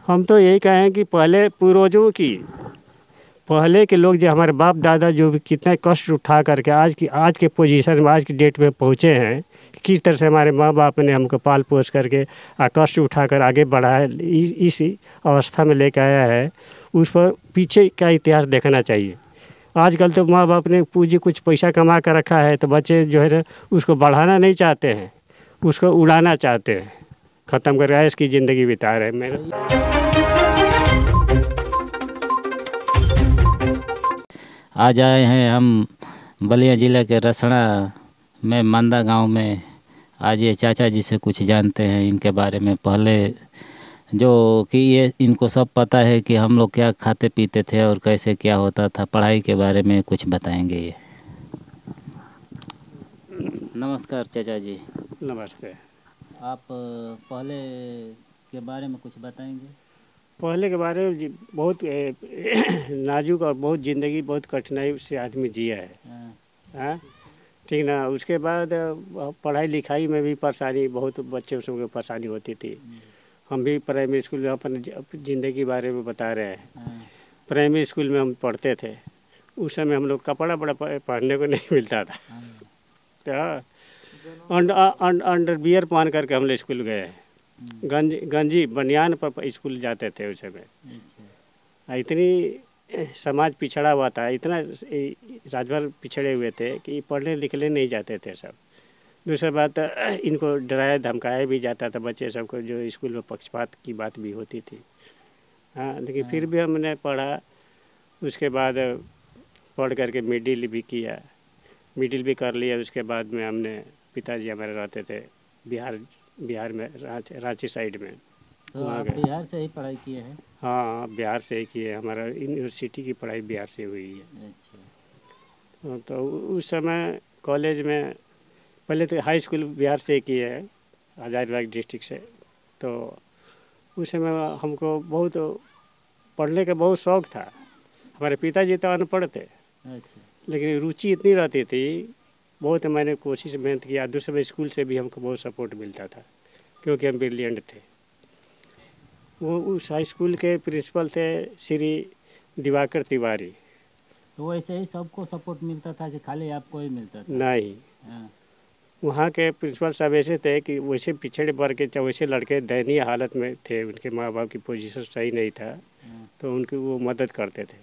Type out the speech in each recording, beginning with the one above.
हम तो यही कहें कि पहले पूर्वजों की, पहले के लोग जो हमारे बाप दादा जो भी कितना कष्ट उठा करके आज के पोजीशन में, आज की डेट में पहुँचे हैं, किस तरह से हमारे माँ बाप ने हमको पाल पोस करके कष्ट उठा कर आगे बढ़ाया, इस अवस्था में लेकर आया है, उस पर पीछे का इतिहास देखना चाहिए। आजकल तो माँ बाप ने पूंजी कुछ पैसा कमा कर रखा है, तो बच्चे जो है ना उसको बढ़ाना नहीं चाहते हैं, उसको उड़ाना चाहते हैं, ख़त्म कर ऐश की ज़िंदगी बिता रहे हैं मेरे। आज आए हैं हम बलिया ज़िले के रसड़ा में मांदा गांव में। आज ये चाचा जी से कुछ जानते हैं इनके बारे में। पहले जो कि ये इनको सब पता है कि हम लोग क्या खाते पीते थे और कैसे क्या होता था। पढ़ाई के बारे में कुछ बताएंगे ये। नमस्कार चाचा जी। नमस्ते। आप पहले के बारे में कुछ बताएंगे? पहले के बारे में बहुत नाजुक और बहुत ज़िंदगी बहुत कठिनाई से आदमी जिया है। हाँ, ठीक ना। उसके बाद पढ़ाई लिखाई में भी परेशानी, बहुत बच्चे सबको परेशानी होती थी। हम भी प्राइमरी स्कूल में अपन ज़िंदगी के बारे में बता रहे हैं। प्राइमरी स्कूल में हम पढ़ते थे, उस समय हम लोग कपड़ा बड़ा पहनने को नहीं मिलता था। तो अंडरवियर पहन करके हम लोग स्कूल गए। गंजी बनियान पर स्कूल जाते थे उस समय। इतनी समाज पिछड़ा हुआ था, इतना राजभर पिछड़े हुए थे कि पढ़ने लिखने नहीं जाते थे सब। दूसरी बात, इनको डराया धमकाया भी जाता था बच्चे सबको, जो स्कूल में पक्षपात की बात भी होती थी। हाँ, लेकिन फिर भी हमने पढ़ा। उसके बाद पढ़ करके मिडिल भी किया, मिडिल भी कर लिया। उसके बाद में हमने, पिताजी हमारे रहते थे बिहार में, रांची साइड में। तो आप बिहार से ही पढ़ाई किए हैं? हाँ, बिहार से ही किए। हमारा यूनिवर्सिटी की पढ़ाई बिहार से हुई है। अच्छा। तो उस समय कॉलेज में, पहले तो हाई स्कूल बिहार से ही किए है, हजारीबाग डिस्ट्रिक्ट से। तो उस समय हमको बहुत पढ़ने का बहुत शौक़ था। हमारे पिताजी तो अनपढ़ थे। अच्छा। लेकिन रुचि इतनी रहती थी, बहुत मैंने कोशिश मेहनत किया। दूसरे स्कूल से भी हमको बहुत सपोर्ट मिलता था, क्योंकि हम ब्रिलियंट थे। वो उस हाई स्कूल के प्रिंसिपल थे श्री दिवाकर तिवारी। तो वैसे ही सबको सपोर्ट मिलता था कि खाली आपको ही मिलता था? नहीं, वहाँ के प्रिंसिपल साहब ऐसे थे कि वैसे पिछड़े वर्ग के, वैसे लड़के दयनीय हालत में थे, उनके माँ बाप की पोजीशन सही नहीं था, तो उनकी वो मदद करते थे।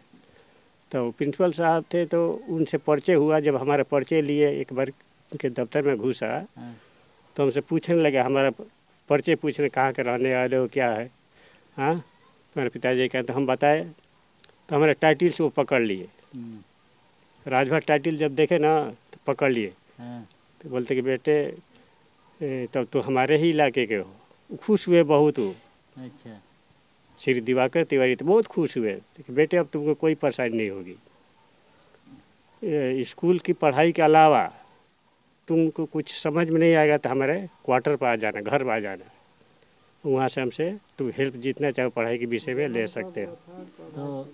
तो प्रिंसिपल साहब थे, तो उनसे परिचय हुआ। जब हमारा परिचय लिए, एक बार उनके दफ्तर में घुसा, तो हमसे पूछने लगे, हमारा परिचय पूछने, कहाँ के रहने वाले हो, क्या है। हाँ, मेरे पिताजी कहते, तो हम बताए। तो हमारे टाइटल से वो पकड़ लिए, राजभर टाइटल जब देखे ना तो पकड़ लिए। तो बोलते कि बेटे तब तो हमारे ही इलाके के हो। खुश हुए बहुत वो। अच्छा। श्री दिवाकर तिवारी तो बहुत खुश हुए कि बेटे अब तुमको कोई परेशानी नहीं होगी, स्कूल की पढ़ाई के अलावा तुमको कुछ समझ में नहीं आएगा तो हमारे क्वार्टर पर आ जाना, घर पर आ जाना, वहाँ से हमसे तुम हेल्प जितना चाहो पढ़ाई के विषय में ले सकते हो। तो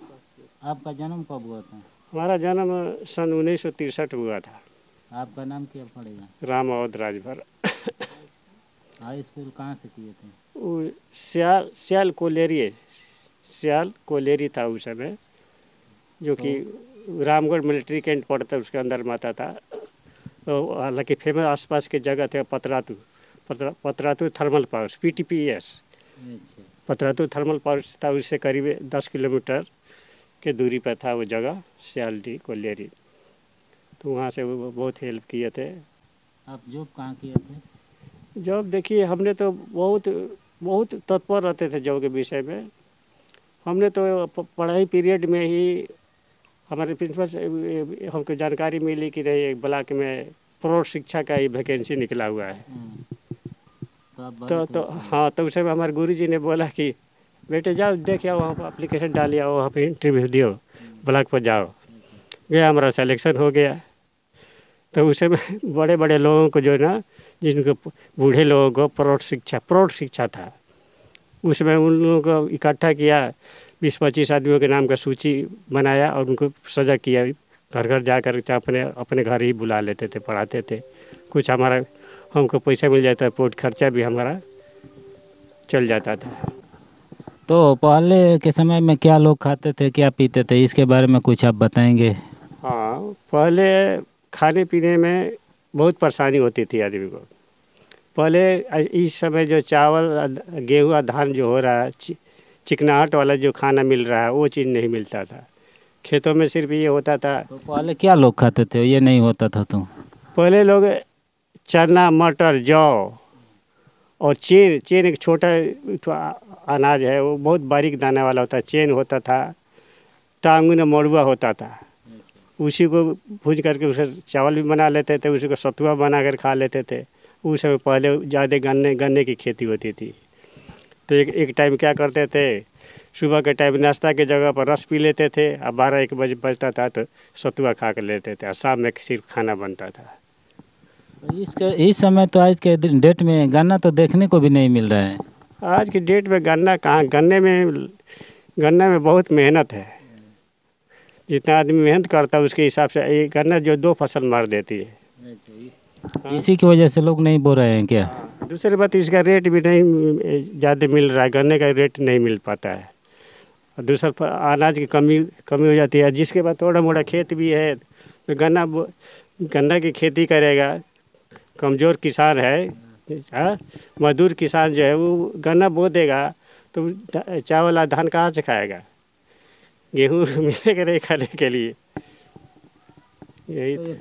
आपका जन्म कब हुआ था? हमारा जन्म सन 1963 हुआ था। आपका नाम क्या पड़ेगा? राम अवध राजभर। हाई स्कूल कहाँ से किए थे? वो सियाल कोलेरी था उस समय, जो कि रामगढ़ मिलिट्री कैंट पड़ता उसके अंदर माता था। तो हालांकि फेमस आसपास के जगह थे Patratu thermal power, PTPS। Patratu thermal power था, उससे करीब 10 किलोमीटर के दूरी पर था वो जगह, सियालडी कोलेरी। तो वहाँ से वो बहुत हेल्प किए थे। आप जॉब कहाँ किए थे? जॉब देखिए, हमने तो बहुत तत्पर रहते थे जॉब के विषय में। हमने तो पढ़ाई पीरियड में ही हमारे प्रिंसिपल से हमको जानकारी मिली कि नहीं, एक ब्लॉक में प्रौढ़ शिक्षा का ही वैकेंसी निकला हुआ है। तो हाँ, तो उस समय हमारे गुरुजी ने बोला कि बेटे जाओ देख आओ, वहाँ पर एप्लीकेशन डालिए, वहाँ पर इंटरव्यू दियो, ब्लॉक पर जाओ। गया, हमारा सिलेक्शन हो गया। तो उस समय बड़े बड़े लोगों को जो है ना, जिनको बूढ़े लोगों को प्रौढ़ शिक्षा था, उसमें उन लोगों को इकट्ठा किया। 20-25 आदमियों के नाम का सूची बनाया और उनको सजा किया। घर घर जाकर अपने घर ही बुला लेते थे, पढ़ाते थे। कुछ हमको पैसा मिल जाता, पोट खर्चा भी हमारा चल जाता था। तो पहले के समय में क्या लोग खाते थे, क्या पीते थे, इसके बारे में कुछ आप बताएंगे? हाँ, पहले खाने पीने में बहुत परेशानी होती थी आदमी को। पहले इस समय जो चावल गेहूँ और धान जो हो रहा है, चिकनाहट वाला जो खाना मिल रहा है, वो चीज़ नहीं मिलता था। खेतों में सिर्फ ये होता था। तो पहले क्या लोग खाते थे, ये नहीं होता था तो? पहले लोग चना, मटर, जौ और चेन। चेन एक छोटा अनाज है, वो बहुत बारीक दाने वाला होता है। चेन होता था, टांगुन मड़ुआ होता था। उसी को भूज करके उसे चावल भी बना लेते थे, उसी को सतुआ बना कर खा लेते थे। उस समय पहले ज़्यादा गन्ने की खेती होती थी। तो एक टाइम क्या करते थे, सुबह के टाइम नाश्ता की जगह पर रस पी लेते थे, और 12-1 बजे बजता था तो सतुआ खा कर लेते थे, और शाम में सिर्फ खाना बनता था। इस समय तो आज के डेट में गन्ना तो देखने को भी नहीं मिल रहा है। आज की डेट में गन्ना कहाँ, गन्ने में बहुत मेहनत है। जितना आदमी मेहनत करता है उसके हिसाब से ये गन्ना जो 2 फसल मार देती है। इसी की वजह से लोग नहीं बो रहे हैं क्या? दूसरी बात, इसका रेट भी नहीं ज़्यादा मिल रहा है, गन्ने का रेट नहीं मिल पाता है। और दूसरा अनाज की कमी हो जाती है। जिसके पास थोड़ा मोड़ा खेत भी है तो गन्ना की खेती करेगा। कमज़ोर किसान है, मजदूर किसान जो है वो गन्ना बो देगा तो चावल और धान कहाँ से खाएगा? गेहूँ मिलेगा नहीं खाने के लिए। यही तो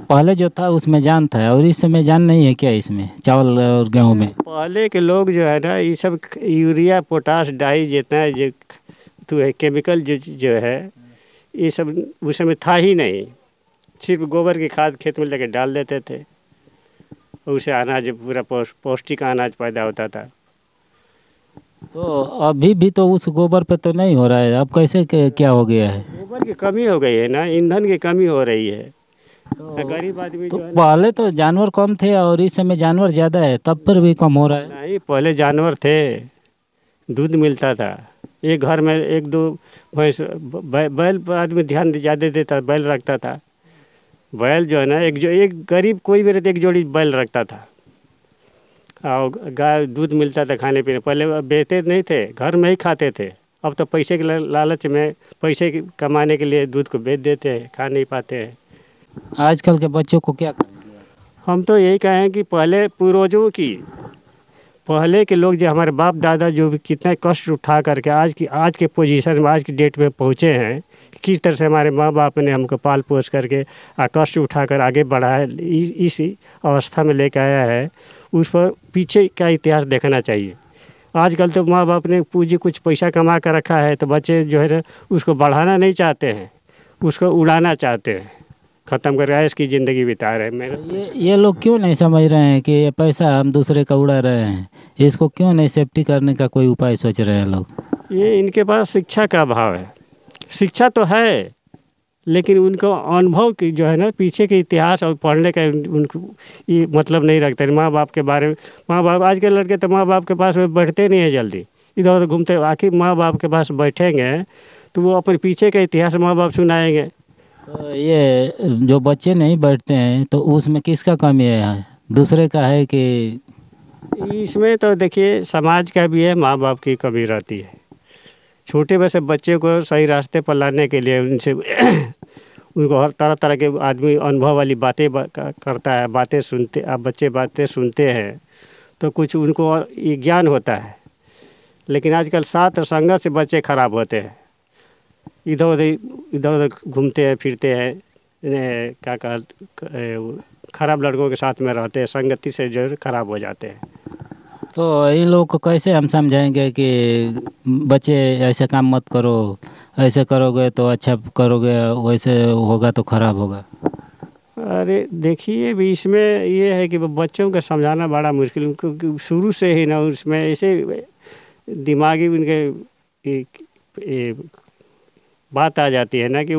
पहले जो था उसमें जान था, और इस समय जान नहीं है क्या इसमें, चावल और गेहूं में? पहले के लोग जो है ना, ये सब यूरिया, पोटाश, डाई जितना जो तो है केमिकल जो है, ये सब उस समय था ही नहीं। सिर्फ गोबर की खाद खेत में लेके डाल देते थे, उससे अनाज पूरा पौष्टिक अनाज पैदा होता था। तो अभी भी तो उस गोबर पे तो नहीं हो रहा है, अब कैसे क्या हो गया है? गोबर की कमी हो गई है ना, ईंधन की कमी हो रही है। तो गरीब आदमी तो जो है ना, पहले तो जानवर कम थे और इस समय जानवर ज़्यादा है, तब पर भी कम हो रहा है। नहीं, पहले जानवर थे, दूध मिलता था। एक घर में 1-2 भैंस, बैल पर आदमी ध्यान ज़्यादा देता, बैल रखता था। बैल जो है ना, एक गरीब कोई भी रहता एक जोड़ी बैल रखता था, और गाय दूध मिलता था खाने पीने। पहले बेचते नहीं थे, घर में ही खाते थे। अब तो पैसे के लालच में, पैसे कमाने के लिए दूध को बेच देते हैं, खा नहीं पाते हैं। आजकल के बच्चों को क्या करेंगे? हम तो यही कहें कि पहले के लोग जो हमारे बाप दादा जो भी कितना कष्ट उठा करके आज के पोजीशन में, आज की डेट में पहुँचे हैं, किस तरह से हमारे माँ बाप ने हमको पाल पोस करके कष्ट उठाकर आगे बढ़ाया, इस अवस्था में लेकर आया है, उस पर पीछे का इतिहास देखना चाहिए। आजकल तो माँ बाप ने पूंजी कुछ पैसा कमा कर रखा है, तो बच्चे जो है ना उसको बढ़ाना नहीं चाहते हैं, उसको उड़ाना चाहते हैं, ख़त्म कर ऐश की ज़िंदगी बिता रहे हैं। मेरा ये लोग क्यों नहीं समझ रहे हैं कि ये पैसा हम दूसरे का उड़ा रहे हैं, इसको क्यों नहीं सेफ्टी करने का कोई उपाय सोच रहे हैं लोग? ये इनके पास शिक्षा का अभाव है। शिक्षा तो है, लेकिन उनको अनुभव की जो है ना, पीछे के इतिहास और पढ़ने का उनको ये मतलब नहीं रखते। माँ बाप के बारे में, माँ बाप आज के लड़के तो माँ बाप के पास में बैठते नहीं है, जल्दी इधर उधर घूमते। आखिर माँ बाप के पास बैठेंगे तो वो अपने पीछे का इतिहास माँ बाप सुनाएंगे। तो ये जो बच्चे नहीं बैठते हैं तो उसमें किसका कमी है, दूसरे का है कि? इसमें तो देखिए समाज का भी है, माँ बाप की कमी रहती है। छोटे वैसे बच्चे को सही रास्ते पर लाने के लिए उनसे उनको हर तरह तरह के आदमी अनुभव वाली बातें करता है, बातें सुनते, अब बच्चे बातें सुनते हैं तो कुछ उनको ये ज्ञान होता है। लेकिन आजकल साथ संगत से बच्चे खराब होते हैं, इधर उधर घूमते हैं फिरते हैं, क्या खराब लड़कों के साथ में रहते हैं, संगति से जो खराब हो जाते हैं। तो इन लोगों को कैसे हम समझाएंगे कि बच्चे ऐसे काम मत करो, ऐसे करोगे तो अच्छा करोगे, वैसे होगा तो खराब होगा? अरे देखिए भी इसमें ये है कि बच्चों को समझाना बड़ा मुश्किल, उनको शुरू से ही ना उसमें ऐसे दिमागी उनके बात आ जाती है ना कि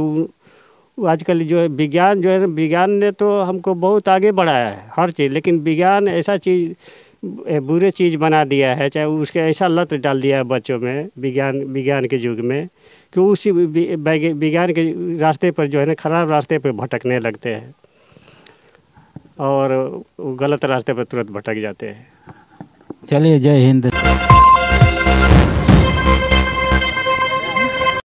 आजकल जो है विज्ञान जो है, विज्ञान ने तो हमको बहुत आगे बढ़ाया है हर चीज़, लेकिन विज्ञान ऐसा चीज़ बुरे चीज़ बना दिया है, चाहे उसके ऐसा लत डाल दिया है बच्चों में विज्ञान के युग में कि उसी विज्ञान के रास्ते पर जो है ना खराब रास्ते पर भटकने लगते हैं और गलत रास्ते पर तुरंत भटक जाते हैं। चलिए, जय हिंद।